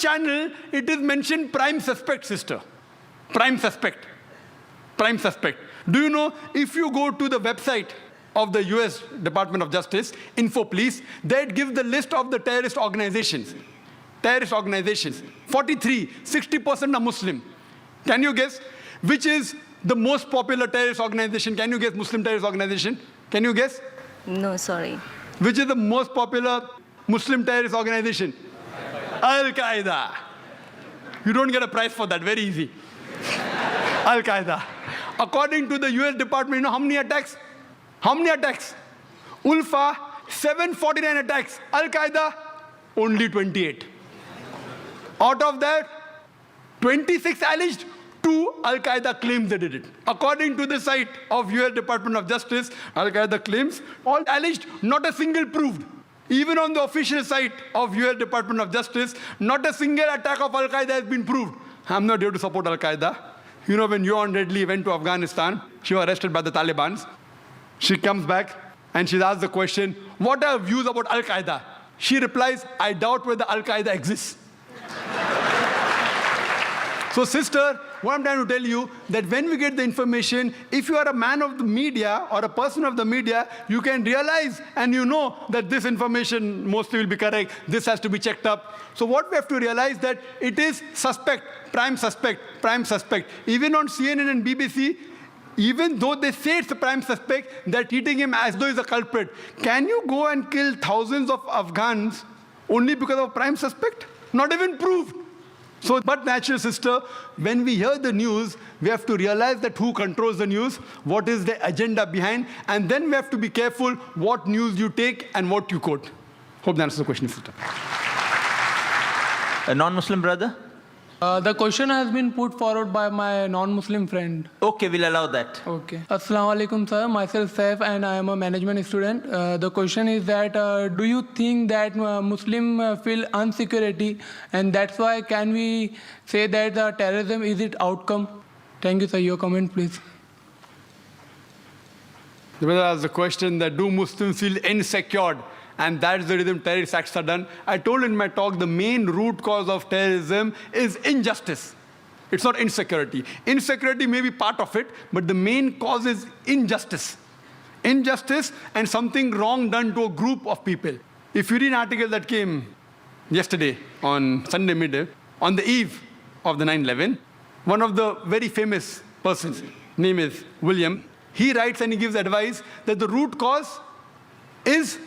channel, it is mentioned prime suspect, sister. Prime suspect. Prime suspect. Do you know, if you go to the website of the US Department of Justice, Info Police, they give the list of the terrorist organizations. Terrorist organizations. 43, 60% are Muslim. Can you guess which is the most popular terrorist organization? Can you guess Muslim terrorist organization? Can you guess? No, sorry. Which is the most popular Muslim terrorist organization? Al-Qaeda. You don't get a prize for that, very easy. Al-Qaeda. According to the US Department, you know how many attacks? How many attacks? Ulfa, 749 attacks. Al-Qaeda, only 28. Out of that, 26 alleged, 2 Al-Qaeda claims they did it. According to the site of US Department of Justice, Al-Qaeda claims, all alleged, not a single proved. Even on the official site of US Department of Justice, not a single attack of Al-Qaeda has been proved. I'm not here to support Al-Qaeda. You know, when Yohan Redley went to Afghanistan, she was arrested by the Taliban. She comes back and she's asked the question, what are your views about Al-Qaeda? She replies, I doubt whether Al-Qaeda exists. So sister, what I'm trying to tell you, that when we get the information, if you are a man of the media or a person of the media, you can realize and you know that this information mostly will be correct. This has to be checked up. So what we have to realize that it is suspect, prime suspect, prime suspect. Even on CNN and BBC, even though they say it's a prime suspect, they're treating him as though he's a culprit. Can you go and kill thousands of Afghans only because of a prime suspect? Not even proved. So, but natural sister, when we hear the news, we have to realize that who controls the news, what is the agenda behind, and then we have to be careful what news you take and what you quote. Hope that answers the question, sister. A non-Muslim brother? The question has been put forward by my non-Muslim friend. Okay, we'll allow that. Okay. Assalamu alaikum, sir. Myself, Saif, and I am a management student. The question is that, do you think that Muslim feel insecurity, and that's why can we say that terrorism is its outcome? Thank you, sir. Your comment, please. The brother asked the question that do Muslims feel insecure? And that's the reason terrorist acts are done. I told in my talk, the main root cause of terrorism is injustice. It's not insecurity. Insecurity may be part of it, but the main cause is injustice. Injustice and something wrong done to a group of people. If you read an article that came yesterday on Sunday midday, on the eve of the 9/11, one of the very famous persons, name is William, he writes and he gives advice that the root cause is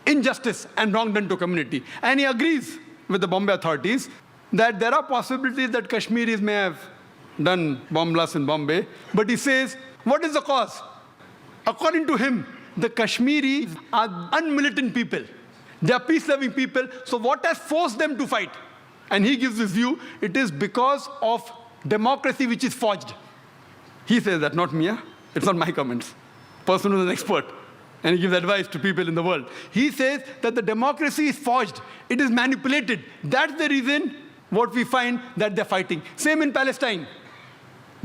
injustice and wrong done to community. And he agrees with the Bombay authorities that there are possibilities that Kashmiris may have done bomb blasts in Bombay, but he says, what is the cause? According to him, the Kashmiris are unmilitant people. They are peace-loving people, so what has forced them to fight? And he gives his view, it is because of democracy which is forged. He says that, not me. It's not my comments. Person who's an expert. And he gives advice to people in the world. He says that the democracy is forged. It is manipulated. That's the reason what we find that they're fighting. Same in Palestine.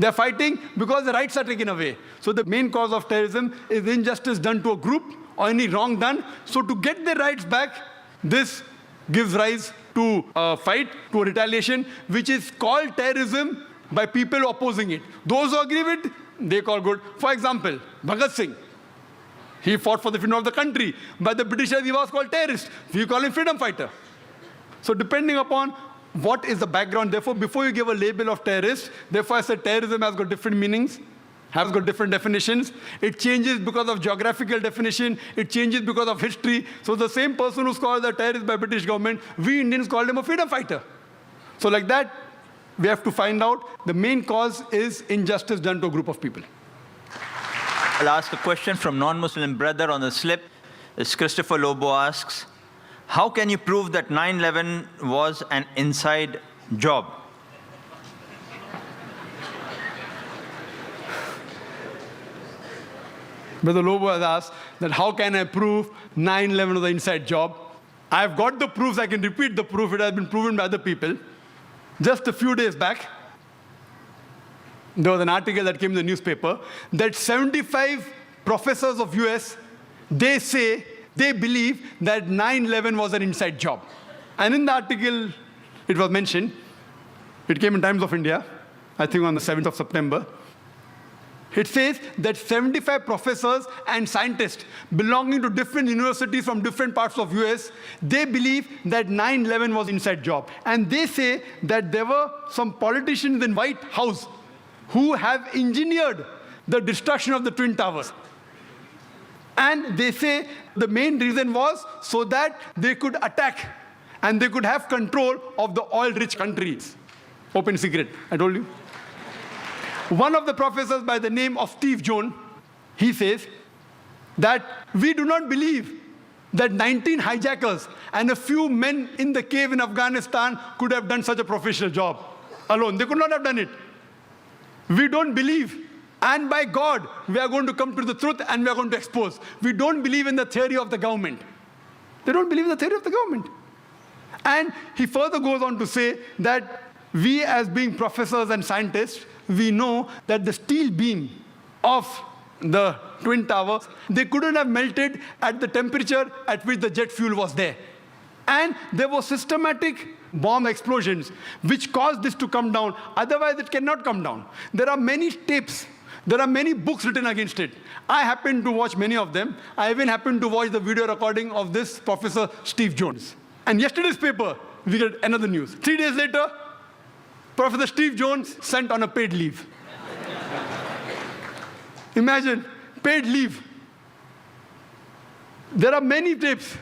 They're fighting because the rights are taken away. So the main cause of terrorism is injustice done to a group or any wrong done. So to get their rights back, this gives rise to a fight, to a retaliation, which is called terrorism by people opposing it. Those who agree with it, they call good. For example, Bhagat Singh. He fought for the freedom of the country. By the Britishers, he was called terrorist. We call him freedom fighter. So depending upon what is the background, therefore, before you give a label of terrorist, therefore I said terrorism has got different meanings, has got different definitions. It changes because of geographical definition. It changes because of history. So the same person who's called a terrorist by British government, we Indians called him a freedom fighter. So like that, we have to find out the main cause is injustice done to a group of people. I'll ask a question from non-Muslim brother on the slip. It's Christopher Lobo asks, how can you prove that 9/11 was an inside job? Brother Lobo has asked that how can I prove 9/11 was an inside job? I've got the proofs, I can repeat the proof, it has been proven by other people. Just a few days back, there was an article that came in the newspaper that 75 professors of US, they say, they believe that 9/11 was an inside job. And in the article, It was mentioned. It came in Times of India, I think on the 7th of September. It says that 75 professors and scientists belonging to different universities from different parts of US, they believe that 9/11 was inside job. And they say that there were some politicians in White House who have engineered the destruction of the Twin Towers. And they say the main reason was so that they could attack and they could have control of the oil-rich countries. Open secret, I told you. One of the professors by the name of Steve Jones, he says that we do not believe that 19 hijackers and a few men in the cave in Afghanistan could have done such a professional job alone. They could not have done it. We don't believe. And by God, we are going to come to the truth and we are going to expose. We don't believe in the theory of the government. They don't believe in the theory of the government. And he further goes on to say that we as being professors and scientists, we know that the steel beam of the Twin Towers, they couldn't have melted at the temperature at which the jet fuel was there. And there were systematic bomb explosions which caused this to come down. Otherwise, it cannot come down. There are many tapes. There are many books written against it. I happened to watch many of them. I even happened to watch the video recording of this Professor Steve Jones. And yesterday's paper, we get another news. 3 days later, Professor Steve Jones sent on a paid leave. Imagine, paid leave. There are many tapes.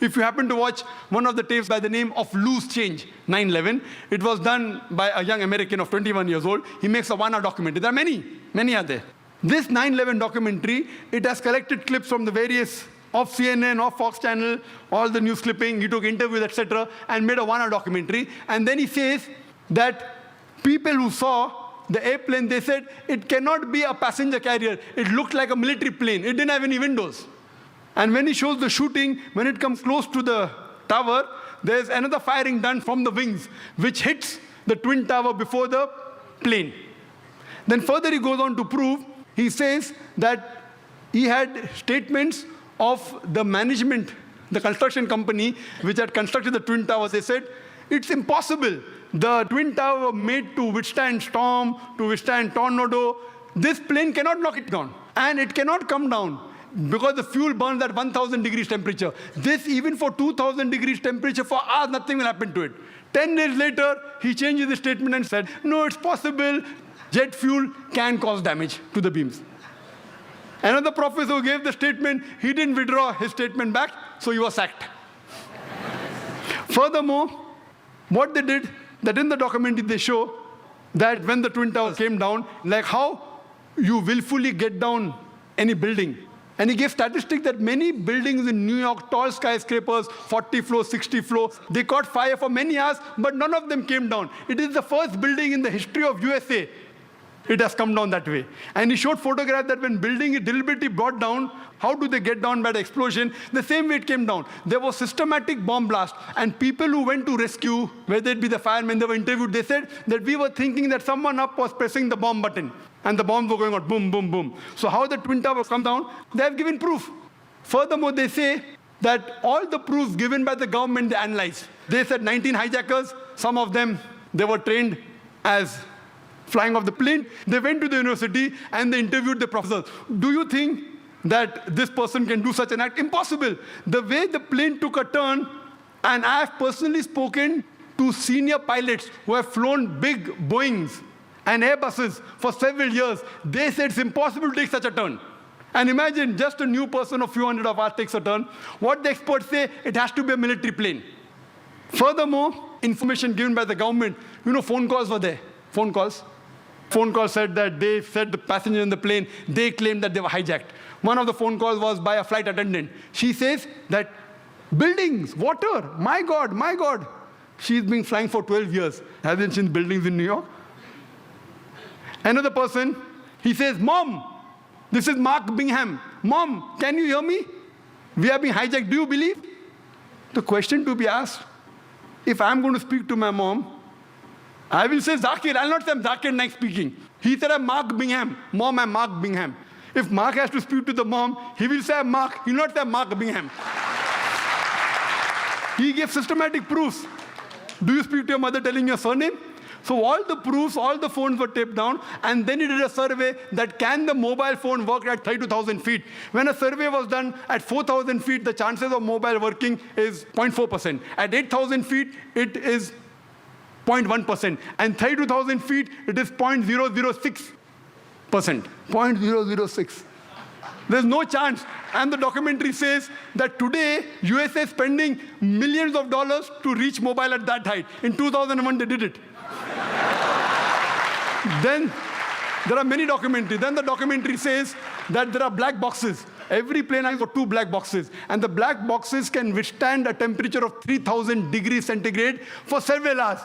If you happen to watch one of the tapes by the name of Loose Change, 9/11, it was done by a young American of 21 years old. He makes a 1-hour documentary. There are many are there. This 9/11 documentary, it has collected clips from the various of CNN, of Fox Channel, all the news clipping. He took interviews, etc., and made a 1-hour documentary. And then he says that people who saw the airplane, they said it cannot be a passenger carrier. It looked like a military plane. It didn't have any windows. And when he shows the shooting, when it comes close to the tower, there's another firing done from the wings, which hits the Twin Tower before the plane. Then further he goes on to prove, he says that he had statements of the management, the construction company, which had constructed the Twin Towers. They said, it's impossible. The Twin Tower were made to withstand storm, to withstand tornado. This plane cannot knock it down. And it cannot come down because the fuel burns at 1,000 degrees temperature. This, even for 2,000 degrees temperature, for hours, nothing will happen to it. 10 days later, he changes his statement and said, no, it's possible. Jet fuel can cause damage to the beams. Another professor who gave the statement, he didn't withdraw his statement back, so he was sacked. Furthermore, what they did, that in the documentary they show that when the Twin Towers came down, like how you willfully get down any building. And he gave statistics that many buildings in New York, tall skyscrapers, 40 floors, 60 floors, they caught fire for many hours, but none of them came down. It is the first building in the history of USA. It has come down that way. And he showed photographs that when building is deliberately brought down, how do they get down by the explosion? The same way it came down. There was systematic bomb blast. And people who went to rescue, whether it be the firemen, they were interviewed, they said that we were thinking that someone up was pressing the bomb button. And the bombs were going out, boom, boom, boom. So how the Twin Towers come down, they have given proof. Furthermore, they say that all the proofs given by the government, they analyzed. They said 19 hijackers, some of them, they were trained as flying off the plane. They went to the university and they interviewed the professors. Do you think that this person can do such an act? Impossible. The way the plane took a turn, and I have personally spoken to senior pilots who have flown big Boeings and Airbuses for several years. They said it's impossible to take such a turn. And imagine just a new person, a few hundred of us takes a turn. What the experts say, it has to be a military plane. Furthermore, information given by the government, phone calls were there. Phone calls said that they said the passenger in the plane, they claimed that they were hijacked. One of the phone calls was by a flight attendant. She says that buildings, water, my God. She's been flying for 12 years. Hasn't seen buildings in New York. Another person, he says, Mom, this is Mark Bingham. Mom, can you hear me? We are being hijacked. Do you believe? The question to be asked, if I'm going to speak to my mom, I will say Zakir. I'll not say I'm Zakir Naik speaking. He said I'm Mark Bingham. Mom, I'm Mark Bingham. If Mark has to speak to the mom, he will say I'm Mark. He will not say I'm Mark Bingham. He gave systematic proofs Do you speak to your mother telling your surname? So all the proofs, all the phones were taped down, and then he did a survey that can the mobile phone work at 32,000 feet. When a survey was done at 4,000 feet, the chances of mobile working is 0.4%. At 8,000 feet, it is 0.1%. And 32,000 feet, it is 0.006%. 0.006. There's no chance. And the documentary says that today, USA is spending millions of dollars to reach mobile at that height. In 2001, they did it. Then there are many documentaries. Then the documentary says that there are black boxes. Every plane has got 2 black boxes. And the black boxes can withstand a temperature of 3,000 degrees centigrade for several hours.